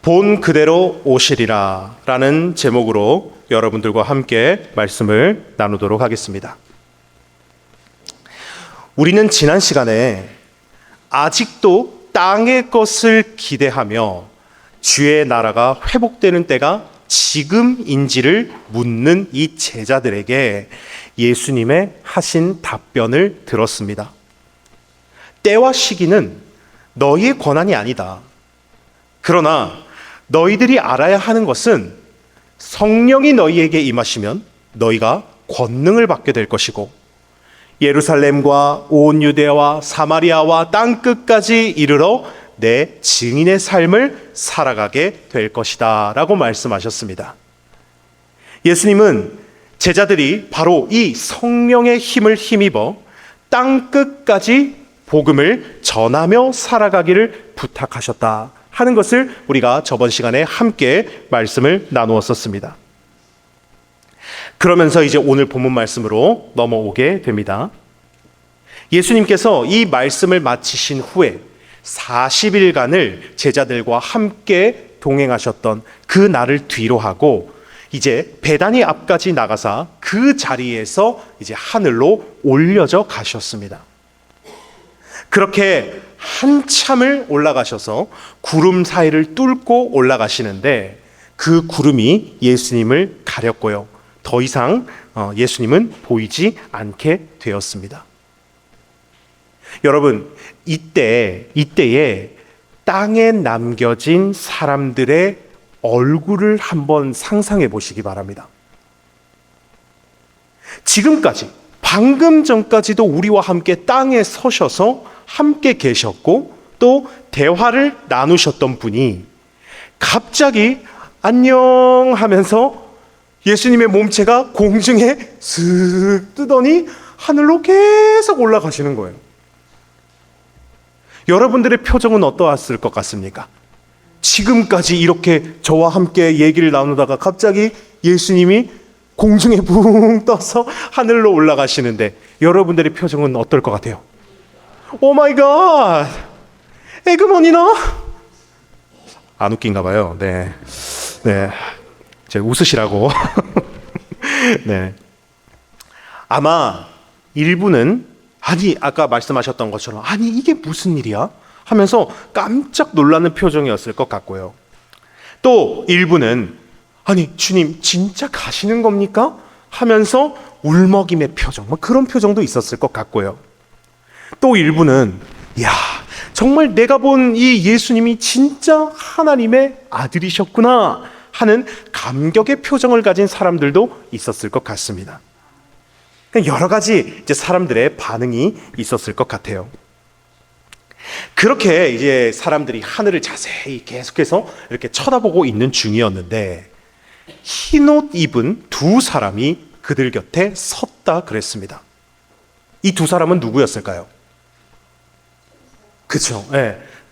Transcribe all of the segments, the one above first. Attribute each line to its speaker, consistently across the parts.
Speaker 1: 본 그대로 오시리라 라는 제목으로 여러분들과 함께 말씀을 나누도록 하겠습니다. 우리는 지난 시간에 아직도 땅의 것을 기대하며 주의 나라가 회복되는 때가 지금인지를 묻는 이 제자들에게 예수님의 하신 답변을 들었습니다. 때와 시기는 너희의 권한이 아니다. 그러나 너희들이 알아야 하는 것은 성령이 너희에게 임하시면 너희가 권능을 받게 될 것이고 예루살렘과 온 유대와 사마리아와 땅 끝까지 이르러 내 증인의 삶을 살아가게 될 것이다 라고 말씀하셨습니다. 예수님은 제자들이 바로 이 성령의 힘을 힘입어 땅 끝까지 복음을 전하며 살아가기를 부탁하셨다 하는 것을 우리가 저번 시간에 함께 말씀을 나누었었습니다. 그러면서 이제 오늘 본문 말씀으로 넘어오게 됩니다. 예수님께서 이 말씀을 마치신 후에 40일간을 제자들과 함께 동행하셨던 그 날을 뒤로 하고 이제 베다니 앞까지 나가사 그 자리에서 이제 하늘로 올려져 가셨습니다. 그렇게 한참을 올라가셔서 구름 사이를 뚫고 올라가시는데 그 구름이 예수님을 가렸고요. 더 이상 예수님은 보이지 않게 되었습니다. 여러분, 이때에 땅에 남겨진 사람들의 얼굴을 한번 상상해 보시기 바랍니다. 지금까지, 방금 전까지도 우리와 함께 땅에 서셔서 함께 계셨고 또 대화를 나누셨던 분이 갑자기 안녕 하면서 예수님의 몸체가 공중에 슥 뜨더니 하늘로 계속 올라가시는 거예요. 여러분들의 표정은 어떠했을 것 같습니까? 지금까지 이렇게 저와 함께 얘기를 나누다가 갑자기 예수님이 공중에 붕 떠서 하늘로 올라가시는데 여러분들의 표정은 어떨 것 같아요? 오 마이 갓! 에그머니나? 안 웃긴가 봐요. 네. 제가 웃으시라고. 네. 아마 일부는 아까 말씀하셨던 것처럼 이게 무슨 일이야? 하면서 깜짝 놀라는 표정이었을 것 같고요. 또 일부는 주님 진짜 가시는 겁니까? 하면서 울먹임의 표정, 그런 표정도 있었을 것 같고요. 또 일부는 정말 내가 본 이 예수님이 진짜 하나님의 아들이셨구나 하는 감격의 표정을 가진 사람들도 있었을 것 같습니다. 여러 가지 이제 사람들의 반응이 있었을 것 같아요. 그렇게 이제 사람들이 하늘을 자세히 계속해서 이렇게 쳐다보고 있는 중이었는데 흰옷 입은 두 사람이 그들 곁에 섰다 그랬습니다. 이 두 사람은 누구였을까요? 그렇죠.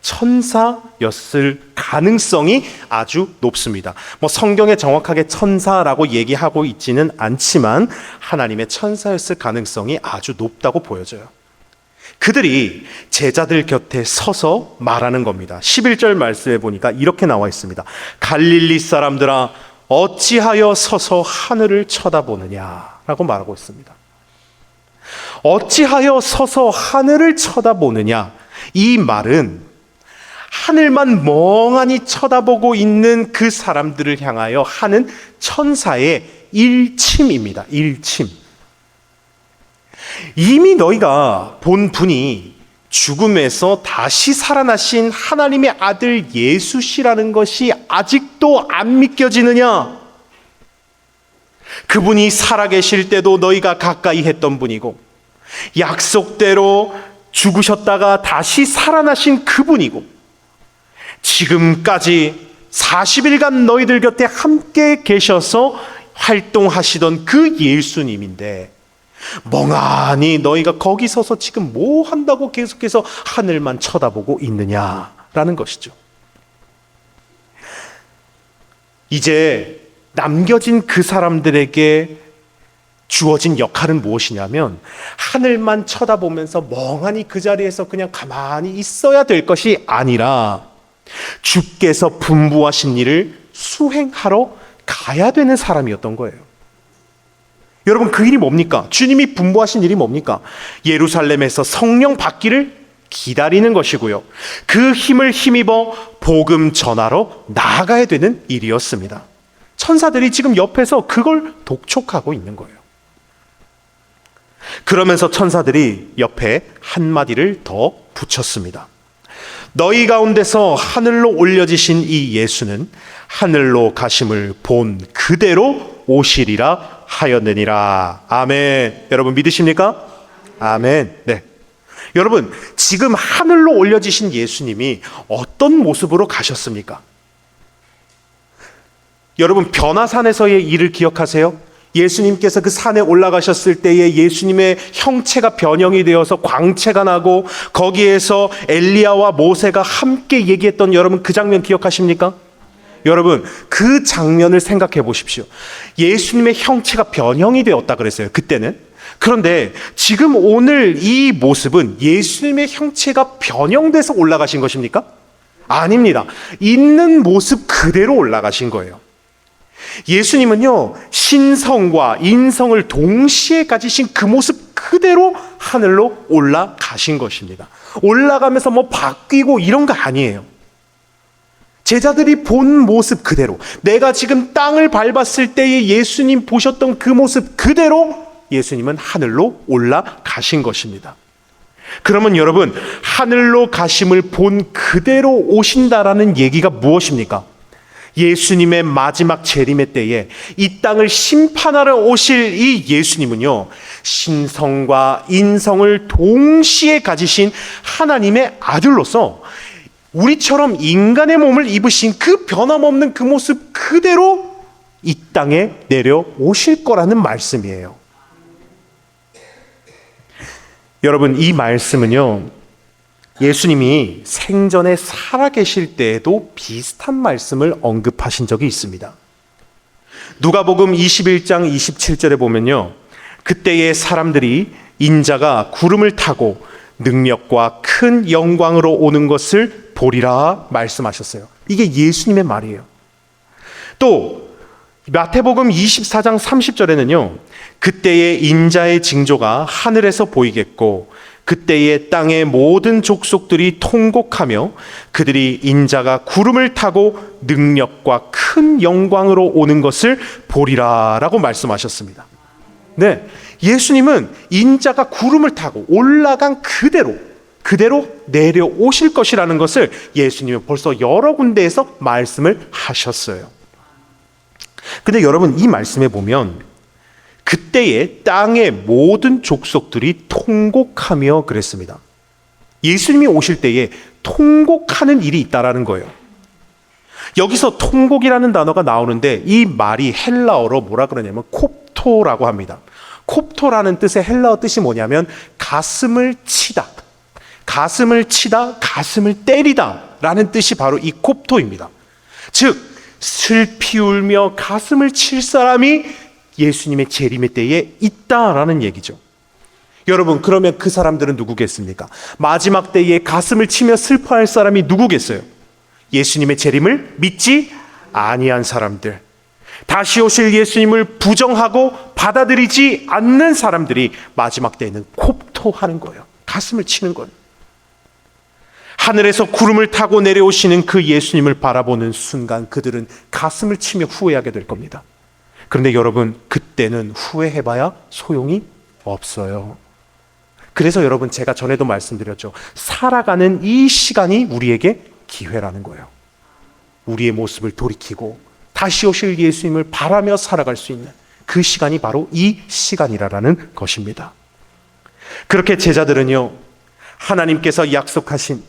Speaker 1: 천사였을 가능성이 아주 높습니다. 성경에 정확하게 천사라고 얘기하고 있지는 않지만 하나님의 천사였을 가능성이 아주 높다고 보여져요. 그들이 제자들 곁에 서서 말하는 겁니다. 11절 말씀에 보니까 이렇게 나와 있습니다. 갈릴리 사람들아 어찌하여 서서 하늘을 쳐다보느냐라고 말하고 있습니다. 어찌하여 서서 하늘을 쳐다보느냐, 이 말은 하늘만 멍하니 쳐다보고 있는 그 사람들을 향하여 하는 천사의 일침입니다. 일침. 이미 너희가 본 분이 죽음에서 다시 살아나신 하나님의 아들 예수시라는 것이 아직도 안 믿겨지느냐? 그분이 살아계실 때도 너희가 가까이 했던 분이고 약속대로 죽으셨다가 다시 살아나신 그분이고 지금까지 40일간 너희들 곁에 함께 계셔서 활동하시던 그 예수님인데 멍하니 너희가 거기 서서 지금 뭐 한다고 계속해서 하늘만 쳐다보고 있느냐라는 것이죠. 이제 남겨진 그 사람들에게 주어진 역할은 무엇이냐면 하늘만 쳐다보면서 멍하니 그 자리에서 그냥 가만히 있어야 될 것이 아니라 주께서 분부하신 일을 수행하러 가야 되는 사람이었던 거예요. 여러분, 그 일이 뭡니까? 주님이 분부하신 일이 뭡니까? 예루살렘에서 성령 받기를 기다리는 것이고요. 그 힘을 힘입어 복음 전하러 나아가야 되는 일이었습니다. 천사들이 지금 옆에서 그걸 독촉하고 있는 거예요. 그러면서 천사들이 옆에 한마디를 더 붙였습니다. 너희 가운데서 하늘로 올려지신 이 예수는 하늘로 가심을 본 그대로 오시리라 하였느니라. 아멘. 여러분 믿으십니까? 아멘. 네. 여러분, 지금 하늘로 올려지신 예수님이 어떤 모습으로 가셨습니까? 여러분, 변화산에서의 일을 기억하세요? 예수님께서 그 산에 올라가셨을 때에 예수님의 형체가 변형이 되어서 광채가 나고 거기에서 엘리야와 모세가 함께 얘기했던, 여러분 그 장면 기억하십니까? 여러분, 그 장면을 생각해 보십시오. 예수님의 형체가 변형이 되었다 그랬어요, 그때는. 그런데 지금 오늘 이 모습은 예수님의 형체가 변형돼서 올라가신 것입니까? 아닙니다. 있는 모습 그대로 올라가신 거예요. 예수님은요, 신성과 인성을 동시에 가지신 그 모습 그대로 하늘로 올라가신 것입니다. 올라가면서 뭐 바뀌고 이런 거 아니에요. 제자들이 본 모습 그대로, 내가 지금 땅을 밟았을 때에 예수님 보셨던 그 모습 그대로 예수님은 하늘로 올라가신 것입니다. 그러면 여러분, 하늘로 가심을 본 그대로 오신다라는 얘기가 무엇입니까? 예수님의 마지막 재림의 때에 이 땅을 심판하러 오실 이 예수님은요, 신성과 인성을 동시에 가지신 하나님의 아들로서 우리처럼 인간의 몸을 입으신 그 변함없는 그 모습 그대로 이 땅에 내려오실 거라는 말씀이에요. 여러분, 이 말씀은요, 예수님이 생전에 살아계실 때에도 비슷한 말씀을 언급하신 적이 있습니다. 누가복음 21장 27절에 보면요, 그때의 사람들이 인자가 구름을 타고 능력과 큰 영광으로 오는 것을 보리라 말씀하셨어요. 이게 예수님의 말이에요. 또 마태복음 24장 30절에는요, 그때의 인자의 징조가 하늘에서 보이겠고 그때의 땅의 모든 족속들이 통곡하며 그들이 인자가 구름을 타고 능력과 큰 영광으로 오는 것을 보리라 라고 말씀하셨습니다. 네, 예수님은 인자가 구름을 타고 올라간 그대로 내려오실 것이라는 것을 예수님은 벌써 여러 군데에서 말씀을 하셨어요. 근데 여러분, 이 말씀에 보면 그때의 땅의 모든 족속들이 통곡하며 그랬습니다. 예수님이 오실 때에 통곡하는 일이 있다라는 거예요. 여기서 통곡이라는 단어가 나오는데 이 말이 헬라어로 뭐라 그러냐면 콥토라고 합니다. 콥토라는 뜻의 헬라어 뜻이 뭐냐면 가슴을 치다, 가슴을 때리다 라는 뜻이 바로 이 콥토입니다. 즉, 슬피 울며 가슴을 칠 사람이 예수님의 재림의 때에 있다라는 얘기죠. 여러분, 그러면 그 사람들은 누구겠습니까? 마지막 때에 가슴을 치며 슬퍼할 사람이 누구겠어요? 예수님의 재림을 믿지 아니한 사람들, 다시 오실 예수님을 부정하고 받아들이지 않는 사람들이 마지막 때에는 콥토하는 거예요. 가슴을 치는 거예요. 하늘에서 구름을 타고 내려오시는 그 예수님을 바라보는 순간 그들은 가슴을 치며 후회하게 될 겁니다. 그런데 여러분, 그때는 후회해봐야 소용이 없어요. 그래서 여러분, 제가 전에도 말씀드렸죠. 살아가는 이 시간이 우리에게 기회라는 거예요. 우리의 모습을 돌이키고 다시 오실 예수님을 바라며 살아갈 수 있는 그 시간이 바로 이 시간이라는 것입니다. 그렇게 제자들은요, 하나님께서 약속하신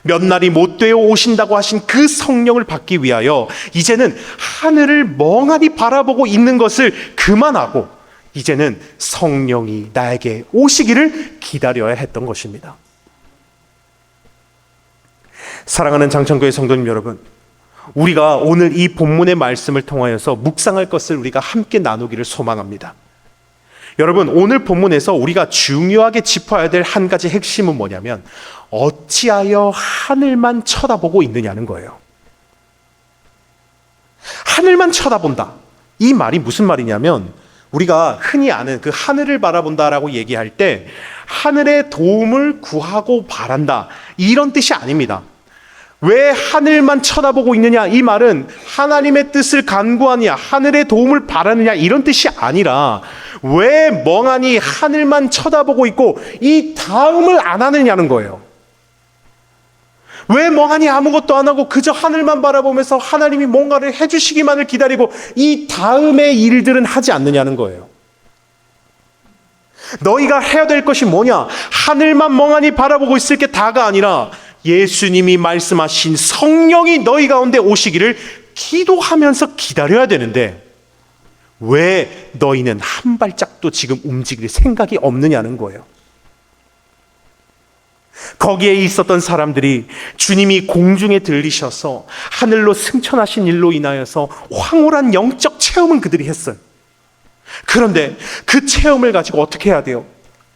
Speaker 1: 몇 날이 못 되어 오신다고 하신 그 성령을 받기 위하여 이제는 하늘을 멍하니 바라보고 있는 것을 그만하고 이제는 성령이 나에게 오시기를 기다려야 했던 것입니다. 사랑하는 장천교회 성도님 여러분, 우리가 오늘 이 본문의 말씀을 통하여서 묵상할 것을 우리가 함께 나누기를 소망합니다. 여러분, 오늘 본문에서 우리가 중요하게 짚어야 될 한 가지 핵심은 뭐냐면 어찌하여 하늘만 쳐다보고 있느냐는 거예요. 하늘만 쳐다본다. 이 말이 무슨 말이냐면 우리가 흔히 아는 그 하늘을 바라본다라고 얘기할 때 하늘의 도움을 구하고 바란다, 이런 뜻이 아닙니다. 왜 하늘만 쳐다보고 있느냐, 이 말은 하나님의 뜻을 간구하느냐, 하늘의 도움을 바라느냐, 이런 뜻이 아니라 왜 멍하니 하늘만 쳐다보고 있고 이 다음을 안 하느냐는 거예요. 왜 멍하니 아무것도 안 하고 그저 하늘만 바라보면서 하나님이 뭔가를 해주시기만을 기다리고 이 다음의 일들은 하지 않느냐는 거예요. 너희가 해야 될 것이 뭐냐? 하늘만 멍하니 바라보고 있을 게 다가 아니라 예수님이 말씀하신 성령이 너희 가운데 오시기를 기도하면서 기다려야 되는데 왜 너희는 한 발짝도 지금 움직일 생각이 없느냐는 거예요. 거기에 있었던 사람들이 주님이 공중에 들리셔서 하늘로 승천하신 일로 인하여서 황홀한 영적 체험은 그들이 했어요. 그런데 그 체험을 가지고 어떻게 해야 돼요?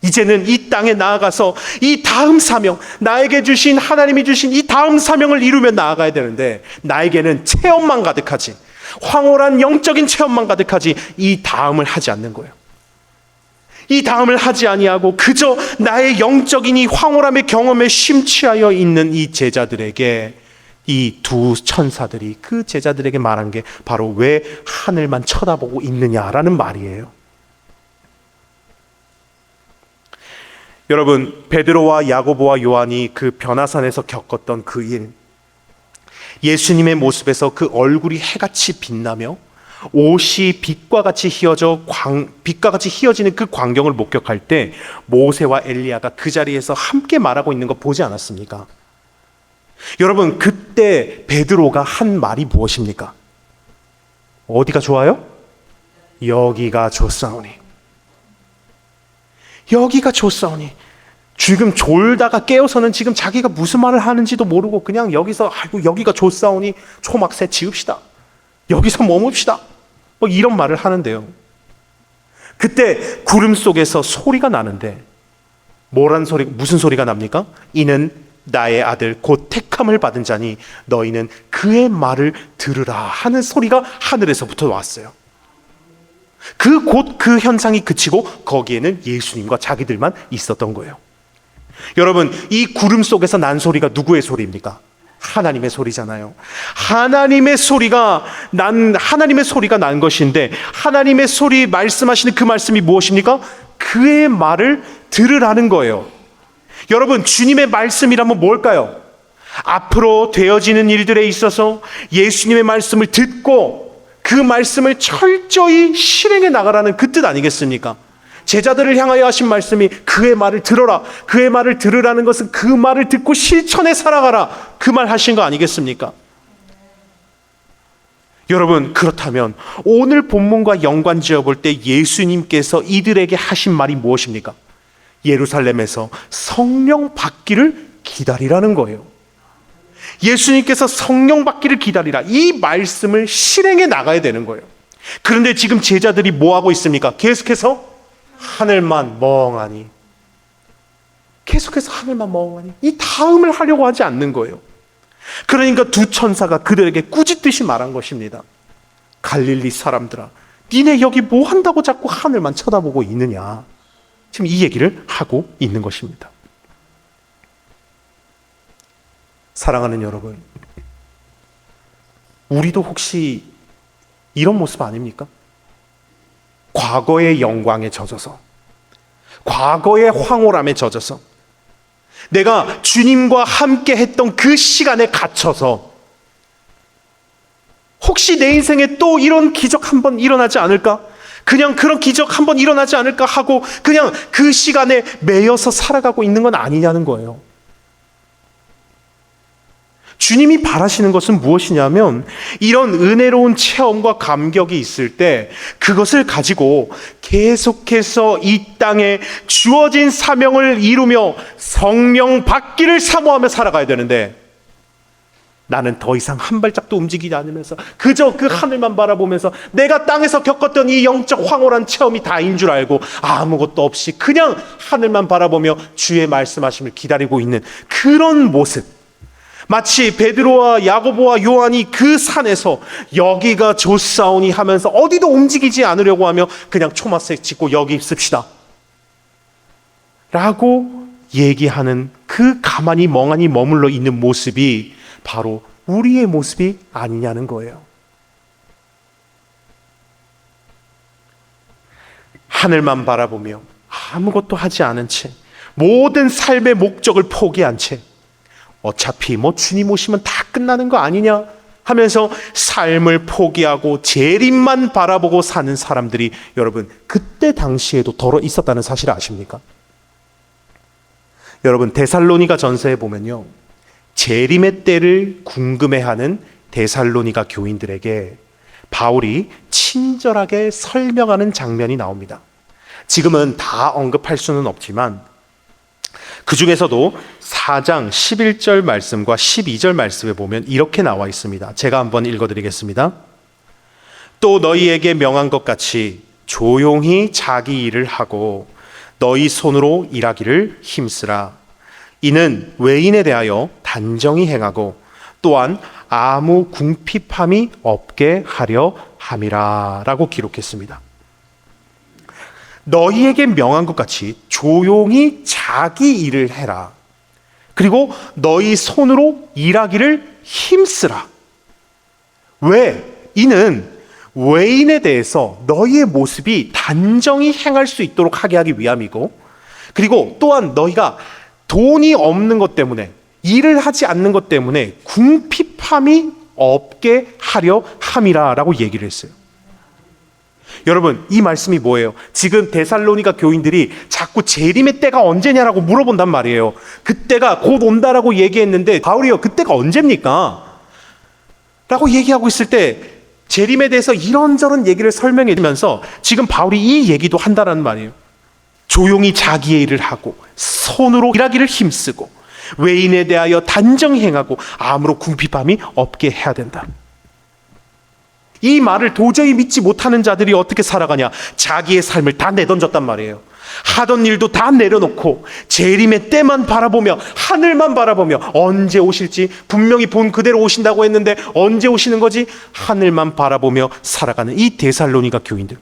Speaker 1: 이제는 이 땅에 나아가서 이 다음 사명, 나에게 주신, 하나님이 주신 이 다음 사명을 이루며 나아가야 되는데 나에게는 체험만 가득하지, 황홀한 영적인 체험만 가득하지 이 다음을 하지 않는 거예요. 이 다음을 하지 아니하고 그저 나의 영적인 이 황홀함의 경험에 심취하여 있는 이 제자들에게 이 두 천사들이 그 제자들에게 말한 게 바로 왜 하늘만 쳐다보고 있느냐라는 말이에요. 여러분, 베드로와 야고보와 요한이 그 변화산에서 겪었던 그 일, 예수님의 모습에서 그 얼굴이 해같이 빛나며 옷이 빛과 같이 휘어지는 그 광경을 목격할 때 모세와 엘리야가 그 자리에서 함께 말하고 있는 거 보지 않았습니까? 여러분, 그때 베드로가 한 말이 무엇입니까? 어디가 좋아요? 여기가 좋사오니. 여기가 좋사오니. 지금 졸다가 깨어서는 지금 자기가 무슨 말을 하는지도 모르고 그냥 여기서 아이고 여기가 좋사오니 초막새 지읍시다, 여기서 머뭅시다, 뭐 이런 말을 하는데요. 그때 구름 속에서 소리가 나는데 무슨 소리가 납니까? 이는 나의 아들 곧 택함을 받은 자니 너희는 그의 말을 들으라 하는 소리가 하늘에서부터 왔어요. 곧 그 현상이 그치고 거기에는 예수님과 자기들만 있었던 거예요. 여러분, 이 구름 속에서 난 소리가 누구의 소리입니까? 하나님의 소리잖아요. 하나님의 소리가 난 것인데 하나님의 소리 말씀하시는 그 말씀이 무엇입니까? 그의 말을 들으라는 거예요. 여러분, 주님의 말씀이라면 뭘까요? 앞으로 되어지는 일들에 있어서 예수님의 말씀을 듣고 그 말씀을 철저히 실행해 나가라는 그 뜻 아니겠습니까? 제자들을 향하여 하신 말씀이 그의 말을 들어라, 그의 말을 들으라는 것은 그 말을 듣고 실천해 살아가라, 그 말 하신 거 아니겠습니까? 여러분, 그렇다면 오늘 본문과 연관지어 볼 때 예수님께서 이들에게 하신 말이 무엇입니까? 예루살렘에서 성령 받기를 기다리라는 거예요. 예수님께서 성령 받기를 기다리라, 이 말씀을 실행해 나가야 되는 거예요. 그런데 지금 제자들이 뭐 하고 있습니까? 계속해서 하늘만 멍하니, 계속해서 하늘만 멍하니, 이 다음을 하려고 하지 않는 거예요. 그러니까 두 천사가 그들에게 꾸짖듯이 말한 것입니다. 갈릴리 사람들아, 니네 여기 뭐 한다고 자꾸 하늘만 쳐다보고 있느냐. 지금 이 얘기를 하고 있는 것입니다. 사랑하는 여러분, 우리도 혹시 이런 모습 아닙니까? 과거의 영광에 젖어서, 과거의 황홀함에 젖어서, 내가 주님과 함께 했던 그 시간에 갇혀서 혹시 내 인생에 또 이런 기적 한번 일어나지 않을까? 그냥 그런 기적 한번 일어나지 않을까 하고 그냥 그 시간에 매여서 살아가고 있는 건 아니냐는 거예요. 주님이 바라시는 것은 무엇이냐면 이런 은혜로운 체험과 감격이 있을 때 그것을 가지고 계속해서 이 땅에 주어진 사명을 이루며 성령 받기를 사모하며 살아가야 되는데 나는 더 이상 한 발짝도 움직이지 않으면서 그저 그 하늘만 바라보면서 내가 땅에서 겪었던 이 영적 황홀한 체험이 다인 줄 알고 아무것도 없이 그냥 하늘만 바라보며 주의 말씀하심을 기다리고 있는 그런 모습, 마치 베드로와 야고보와 요한이 그 산에서 여기가 좋사오니 하면서 어디도 움직이지 않으려고 하며 그냥 초마색 짓고 여기 있읍시다 라고 얘기하는 그 가만히 멍하니 머물러 있는 모습이 바로 우리의 모습이 아니냐는 거예요. 하늘만 바라보며 아무것도 하지 않은 채, 모든 삶의 목적을 포기한 채 어차피 뭐 주님 오시면 다 끝나는 거 아니냐 하면서 삶을 포기하고 재림만 바라보고 사는 사람들이 여러분 그때 당시에도 더러 있었다는 사실을 아십니까? 여러분 데살로니가 전서에 보면요, 재림의 때를 궁금해하는 데살로니가 교인들에게 바울이 친절하게 설명하는 장면이 나옵니다. 지금은 다 언급할 수는 없지만 그 중에서도 4장 11절 말씀과 12절 말씀에 보면 이렇게 나와 있습니다. 제가 한번 읽어드리겠습니다. 또 너희에게 명한 것 같이 조용히 자기 일을 하고 너희 손으로 일하기를 힘쓰라. 이는 외인에 대하여 단정히 행하고 또한 아무 궁핍함이 없게 하려 함이라 라고 기록했습니다. 너희에게 명한 것 같이 조용히 자기 일을 해라. 그리고 너희 손으로 일하기를 힘쓰라. 왜? 이는 외인에 대해서 너희의 모습이 단정히 행할 수 있도록 하게 하기 위함이고, 그리고 또한 너희가 돈이 없는 것 때문에, 일을 하지 않는 것 때문에 궁핍함이 없게 하려 함이라 라고 얘기를 했어요. 여러분, 이 말씀이 뭐예요? 지금 데살로니가 교인들이 자꾸 재림의 때가 언제냐라고 물어본단 말이에요. 그때가 곧 온다라고 얘기했는데 바울이요, 그때가 언제입니까? 라고 얘기하고 있을 때 재림에 대해서 이런저런 얘기를 설명해 주면서 지금 바울이 이 얘기도 한다는 말이에요. 조용히 자기의 일을 하고 손으로 일하기를 힘쓰고 외인에 대하여 단정히 행하고 아무런 궁핍함이 없게 해야 된다. 이 말을 도저히 믿지 못하는 자들이 어떻게 살아가냐? 자기의 삶을 다 내던졌단 말이에요. 하던 일도 다 내려놓고 재림의 때만 바라보며 하늘만 바라보며 언제 오실지, 분명히 본 그대로 오신다고 했는데 언제 오시는 거지? 하늘만 바라보며 살아가는 이 데살로니가 교인들.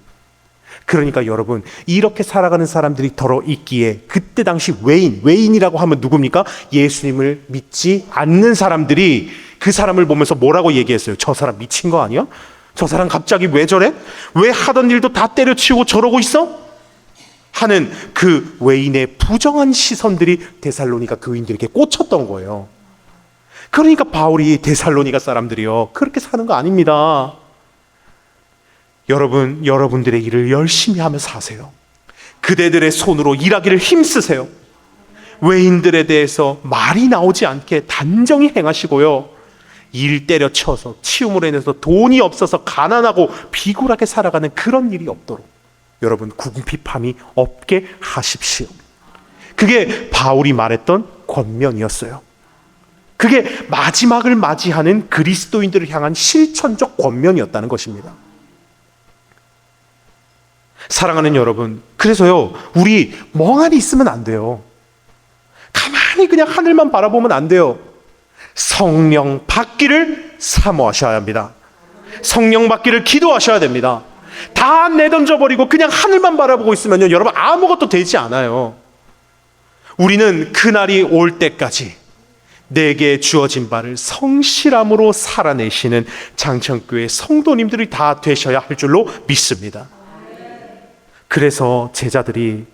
Speaker 1: 그러니까 여러분, 이렇게 살아가는 사람들이 더러 있기에 그때 당시 외인이라고 하면 누굽니까? 예수님을 믿지 않는 사람들이 그 사람을 보면서 뭐라고 얘기했어요? 저 사람 미친 거 아니야? 저 사람 갑자기 왜 저래? 왜 하던 일도 다 때려치우고 저러고 있어? 하는 그 외인의 부정한 시선들이 데살로니가 교인들에게 꽂혔던 거예요. 그러니까 바울이 데살로니가 사람들이요, 그렇게 사는 거 아닙니다. 여러분들의 일을 열심히 하며 사세요. 그대들의 손으로 일하기를 힘쓰세요. 외인들에 대해서 말이 나오지 않게 단정히 행하시고요, 일 때려쳐서 치움으로 인해서 돈이 없어서 가난하고 비굴하게 살아가는 그런 일이 없도록 여러분 궁핍함이 없게 하십시오. 그게 바울이 말했던 권면이었어요. 그게 마지막을 맞이하는 그리스도인들을 향한 실천적 권면이었다는 것입니다. 사랑하는 여러분, 그래서요, 우리 멍하니 있으면 안 돼요. 가만히 그냥 하늘만 바라보면 안 돼요. 성령 받기를 사모하셔야 합니다. 성령 받기를 기도하셔야 됩니다. 다 내던져버리고 그냥 하늘만 바라보고 있으면요, 여러분 아무것도 되지 않아요. 우리는 그날이 올 때까지 내게 주어진 바를 성실함으로 살아내시는 장천교회 성도님들이 다 되셔야 할 줄로 믿습니다. 그래서 제자들이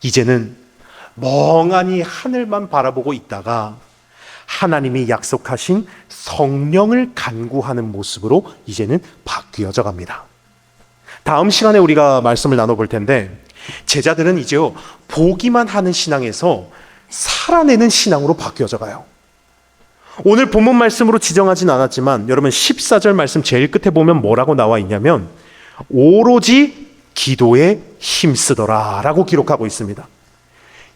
Speaker 1: 이제는 멍하니 하늘만 바라보고 있다가 하나님이 약속하신 성령을 간구하는 모습으로 이제는 바뀌어져 갑니다. 다음 시간에 우리가 말씀을 나눠볼 텐데, 제자들은 이제요, 보기만 하는 신앙에서 살아내는 신앙으로 바뀌어져 가요. 오늘 본문 말씀으로 지정하진 않았지만 여러분 14절 말씀 제일 끝에 보면 뭐라고 나와 있냐면 오로지 기도에 힘쓰더라 라고 기록하고 있습니다.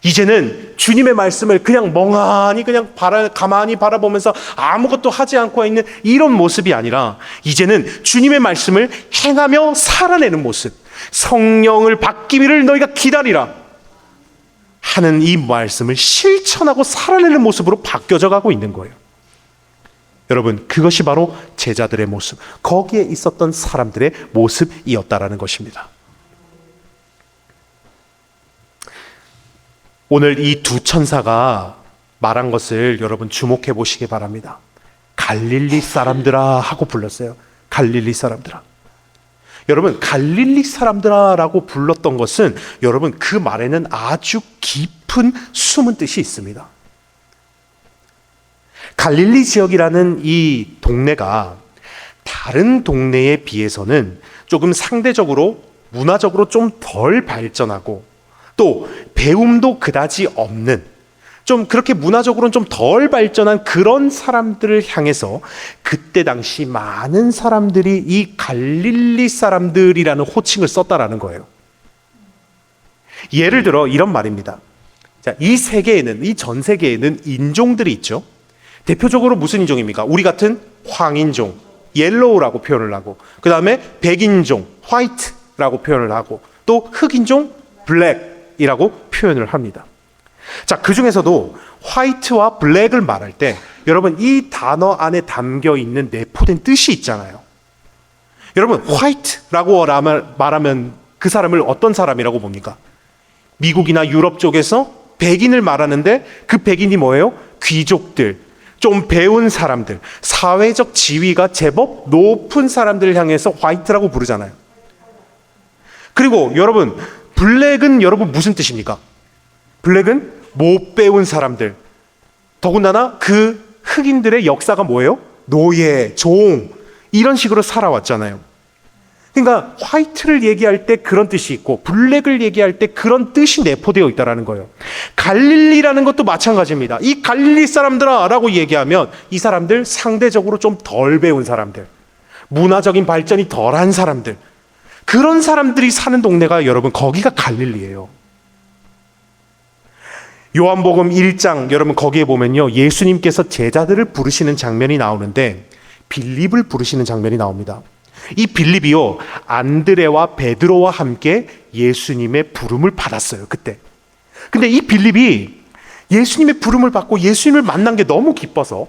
Speaker 1: 이제는 주님의 말씀을 그냥 멍하니 그냥 가만히 바라보면서 아무것도 하지 않고 있는 이런 모습이 아니라 이제는 주님의 말씀을 행하며 살아내는 모습, 성령을 받기를 너희가 기다리라 하는 이 말씀을 실천하고 살아내는 모습으로 바뀌어져 가고 있는 거예요. 여러분, 그것이 바로 제자들의 모습, 거기에 있었던 사람들의 모습이었다라는 것입니다. 오늘 이 두 천사가 말한 것을 여러분 주목해 보시기 바랍니다. 갈릴리 사람들아 하고 불렀어요. 갈릴리 사람들아. 여러분, 갈릴리 사람들아라고 불렀던 것은 여러분 그 말에는 아주 깊은 숨은 뜻이 있습니다. 갈릴리 지역이라는 이 동네가 다른 동네에 비해서는 조금 상대적으로 문화적으로 좀 덜 발전하고 또 배움도 그다지 없는 좀 그렇게 문화적으로는 좀 덜 발전한 그런 사람들을 향해서 그때 당시 많은 사람들이 이 갈릴리 사람들이라는 호칭을 썼다라는 거예요. 예를 들어 이런 말입니다. 자, 이 세계에는, 이 전 세계에는 인종들이 있죠. 대표적으로 무슨 인종입니까? 우리 같은 황인종, 옐로우라고 표현을 하고, 그 다음에 백인종, 화이트라고 표현을 하고, 또 흑인종, 블랙이라고 표현을 합니다. 자, 그 중에서도 화이트와 블랙을 말할 때 여러분 이 단어 안에 담겨 있는 내포된 뜻이 있잖아요. 여러분, 화이트라고 말하면 그 사람을 어떤 사람이라고 봅니까? 미국이나 유럽 쪽에서 백인을 말하는데 그 백인이 뭐예요? 귀족들, 좀 배운 사람들, 사회적 지위가 제법 높은 사람들을 향해서 화이트라고 부르잖아요. 그리고 여러분, 블랙은 여러분 무슨 뜻입니까? 블랙은 못 배운 사람들. 더군다나 그 흑인들의 역사가 뭐예요? 노예, 종, 이런 식으로 살아왔잖아요. 그러니까 화이트를 얘기할 때 그런 뜻이 있고 블랙을 얘기할 때 그런 뜻이 내포되어 있다는 거예요. 갈릴리라는 것도 마찬가지입니다. 이 갈릴리 사람들아 라고 얘기하면 이 사람들 상대적으로 좀 덜 배운 사람들, 문화적인 발전이 덜한 사람들, 그런 사람들이 사는 동네가 여러분 거기가 갈릴리예요. 요한복음 1장 여러분 거기에 보면요, 예수님께서 제자들을 부르시는 장면이 나오는데 빌립을 부르시는 장면이 나옵니다. 이 빌립이요, 안드레와 베드로와 함께 예수님의 부름을 받았어요, 그때. 근데 이 빌립이 예수님의 부름을 받고 예수님을 만난 게 너무 기뻐서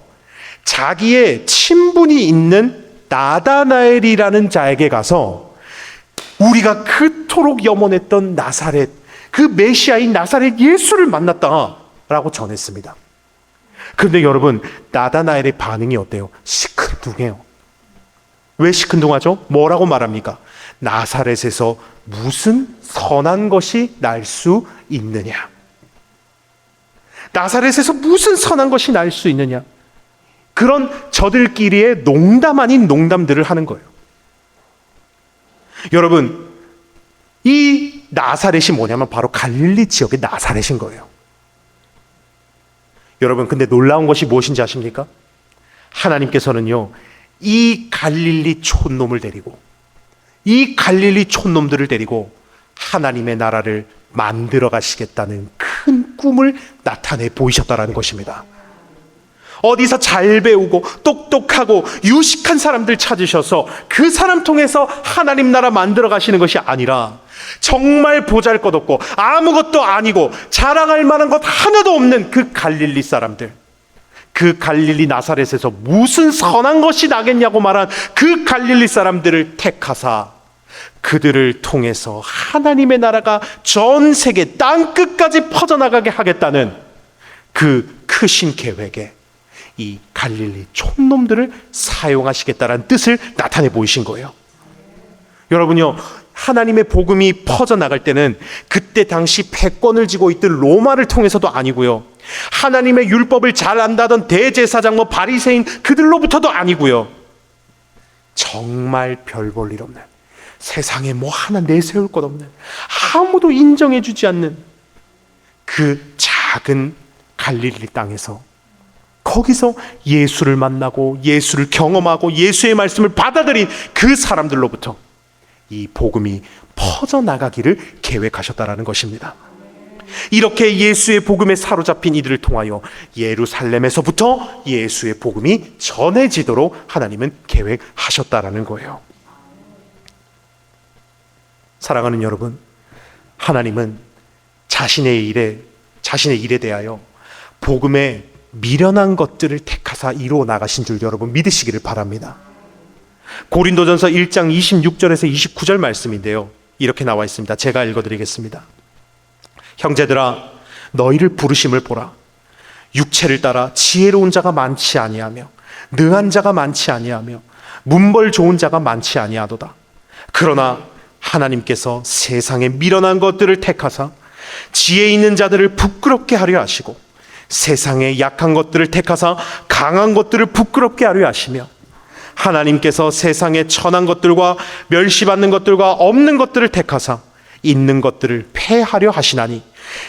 Speaker 1: 자기의 친분이 있는 나다나엘이라는 자에게 가서 우리가 그토록 염원했던 나사렛, 그 메시아인 나사렛 예수를 만났다라고 전했습니다. 그런데 여러분, 나다나엘의 반응이 어때요? 시큰둥해요. 왜 시큰둥하죠? 뭐라고 말합니까? 나사렛에서 무슨 선한 것이 날 수 있느냐? 나사렛에서 무슨 선한 것이 날 수 있느냐? 그런 저들끼리의 농담 아닌 농담들을 하는 거예요. 여러분, 이 나사렛이 뭐냐면 바로 갈릴리 지역의 나사렛인 거예요. 여러분, 근데 놀라운 것이 무엇인지 아십니까? 하나님께서는요, 이 갈릴리 촌놈을 데리고, 이 갈릴리 촌놈들을 데리고 하나님의 나라를 만들어 가시겠다는 큰 꿈을 나타내 보이셨다라는 것입니다. 어디서 잘 배우고 똑똑하고 유식한 사람들 찾으셔서 그 사람 통해서 하나님 나라 만들어 가시는 것이 아니라 정말 보잘것없고 아무것도 아니고 자랑할 만한 것 하나도 없는 그 갈릴리 사람들, 그 갈릴리 나사렛에서 무슨 선한 것이 나겠냐고 말한 그 갈릴리 사람들을 택하사 그들을 통해서 하나님의 나라가 전 세계 땅끝까지 퍼져나가게 하겠다는 그 크신 계획에 이 갈릴리 촌놈들을 사용하시겠다는 뜻을 나타내 보이신 거예요. 여러분요, 하나님의 복음이 퍼져나갈 때는 그때 당시 패권을 쥐고 있던 로마를 통해서도 아니고요, 하나님의 율법을 잘 안다던 대제사장 바리새인 그들로부터도 아니고요, 정말 별 볼 일 없는, 세상에 뭐 하나 내세울 것 없는, 아무도 인정해 주지 않는 그 작은 갈릴리 땅에서, 거기서 예수를 만나고 예수를 경험하고 예수의 말씀을 받아들인 그 사람들로부터 이 복음이 퍼져나가기를 계획하셨다라는 것입니다. 이렇게 예수의 복음에 사로잡힌 이들을 통하여 예루살렘에서부터 예수의 복음이 전해지도록 하나님은 계획하셨다라는 거예요. 사랑하는 여러분, 하나님은 자신의 일에 대하여 복음에 미련한 것들을 택하사 이루어 나가신 줄 여러분 믿으시기를 바랍니다. 고린도전서 1장 26절에서 29절 말씀인데요, 이렇게 나와 있습니다. 제가 읽어드리겠습니다. 형제들아, 너희를 부르심을 보라. 육체를 따라 지혜로운 자가 많지 아니하며 능한 자가 많지 아니하며 문벌 좋은 자가 많지 아니하도다. 그러나 하나님께서 세상에 미련한 것들을 택하사 지혜 있는 자들을 부끄럽게 하려 하시고 세상에 약한 것들을 택하사 강한 것들을 부끄럽게 하려 하시며 하나님께서 세상에 천한 것들과 멸시받는 것들과 없는 것들을 택하사 있는 것들을 폐하려 하시나니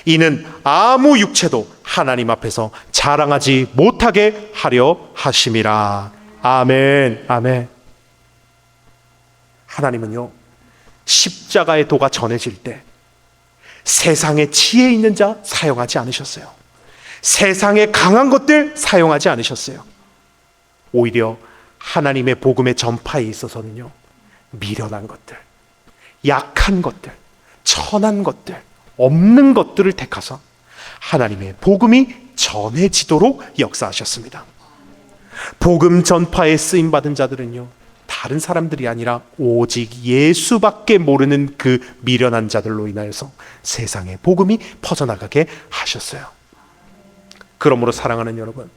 Speaker 1: 이는 아무 육체도 하나님 앞에서 자랑하지 못하게 하려 하심이라. 아멘. 아멘. 하나님은요, 십자가의 도가 전해질 때 세상에 지혜 있는 자 사용하지 않으셨어요. 세상에 강한 것들 사용하지 않으셨어요. 오히려 하나님의 복음의 전파에 있어서는요, 미련한 것들, 약한 것들, 천한 것들, 없는 것들을 택하사 하나님의 복음이 전해지도록 역사하셨습니다. 복음 전파에 쓰임받은 자들은요, 다른 사람들이 아니라 오직 예수밖에 모르는 그 미련한 자들로 인하여서 세상에 복음이 퍼져나가게 하셨어요. 그러므로 사랑하는 여러분,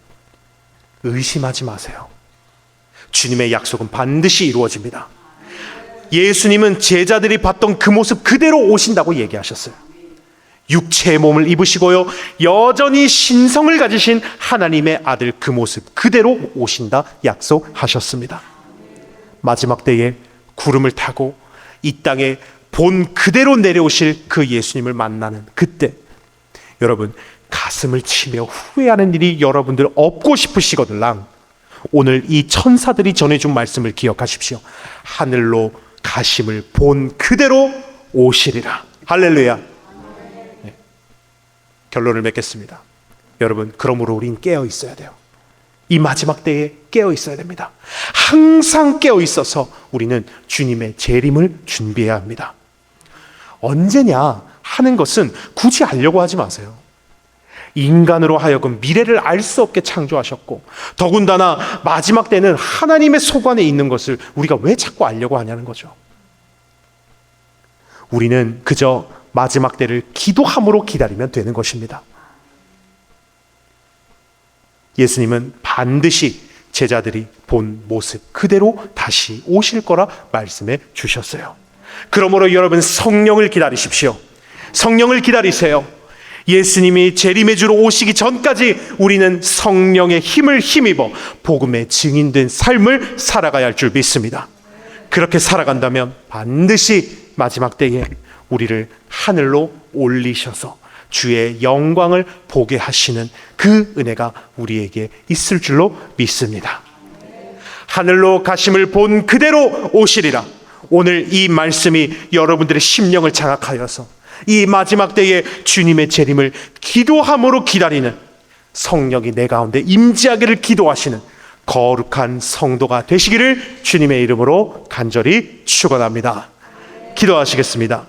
Speaker 1: 의심하지 마세요. 주님의 약속은 반드시 이루어집니다. 예수님은 제자들이 봤던 그 모습 그대로 오신다고 얘기하셨어요. 육체의 몸을 입으시고요, 여전히 신성을 가지신 하나님의 아들 그 모습 그대로 오신다 약속하셨습니다. 마지막 때에 구름을 타고 이 땅에 본 그대로 내려오실 그 예수님을 만나는 그때 여러분 가슴을 치며 후회하는 일이 여러분들 없고 싶으시거들랑 오늘 이 천사들이 전해준 말씀을 기억하십시오. 하늘로 가심을 본 그대로 오시리라. 할렐루야. 네. 결론을 맺겠습니다. 여러분, 그러므로 우린 깨어 있어야 돼요. 이 마지막 때에 깨어 있어야 됩니다. 항상 깨어 있어서 우리는 주님의 재림을 준비해야 합니다. 언제냐 하는 것은 굳이 알려고 하지 마세요. 인간으로 하여금 미래를 알 수 없게 창조하셨고 더군다나 마지막 때는 하나님의 소관에 있는 것을 우리가 왜 자꾸 알려고 하냐는 거죠. 우리는 그저 마지막 때를 기도함으로 기다리면 되는 것입니다. 예수님은 반드시 제자들이 본 모습 그대로 다시 오실 거라 말씀해 주셨어요. 그러므로 여러분 성령을 기다리십시오. 성령을 기다리세요. 예수님이 재림의 주로 오시기 전까지 우리는 성령의 힘을 힘입어 복음의 증인된 삶을 살아가야 할 줄 믿습니다. 그렇게 살아간다면 반드시 마지막 때에 우리를 하늘로 올리셔서 주의 영광을 보게 하시는 그 은혜가 우리에게 있을 줄로 믿습니다. 하늘로 가심을 본 그대로 오시리라. 오늘 이 말씀이 여러분들의 심령을 장악하여서 이 마지막 때에 주님의 재림을 기도함으로 기다리는 성령이 내 가운데 임재하기를 기도하시는 거룩한 성도가 되시기를 주님의 이름으로 간절히 축원합니다. 기도하시겠습니다.